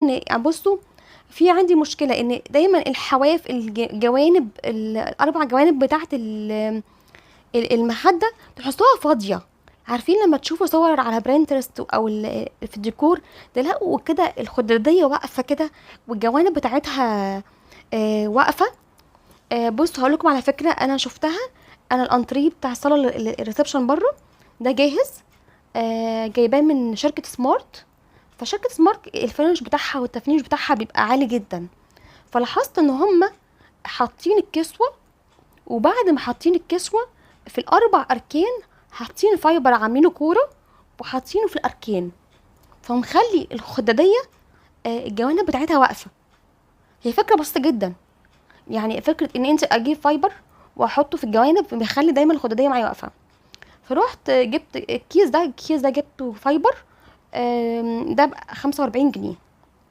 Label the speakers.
Speaker 1: ان بصوا، في عندي مشكله ان دايما الحواف الجوانب الاربع جوانب بتاعه المخده تحسوها فاضيه. عارفين لما تشوفوا صور على برينترست او في الديكور، تلاقوا كده الخداديه واقفه كده والجوانب بتاعتها واقفه. بص هقول لكم على فكره انا شفتها. انا الانتريه بتاع الصاله الريسبشن بره ده جاهز، جايباه من شركه سمارت. فشركه سمارت الفينش بتاعها والتفنيش بتاعها بيبقى عالي جدا. فلاحظت ان هم حاطين الكسوه، وبعد ما حاطين الكسوه في الاربع اركان حاطين فايبر عاملينه كوره وحاطينه في الاركان، فمخلي الخداديه الجوانب بتاعتها واقفه. هي فكره بسيطه جدا، يعني فكره ان انت اجيب فايبر واحطه في الجوانب بيخلي دايما الخداديه معايا واقفه. فروحت جبت الكيس ده جبته فايبر، ده ب 45 جنيه.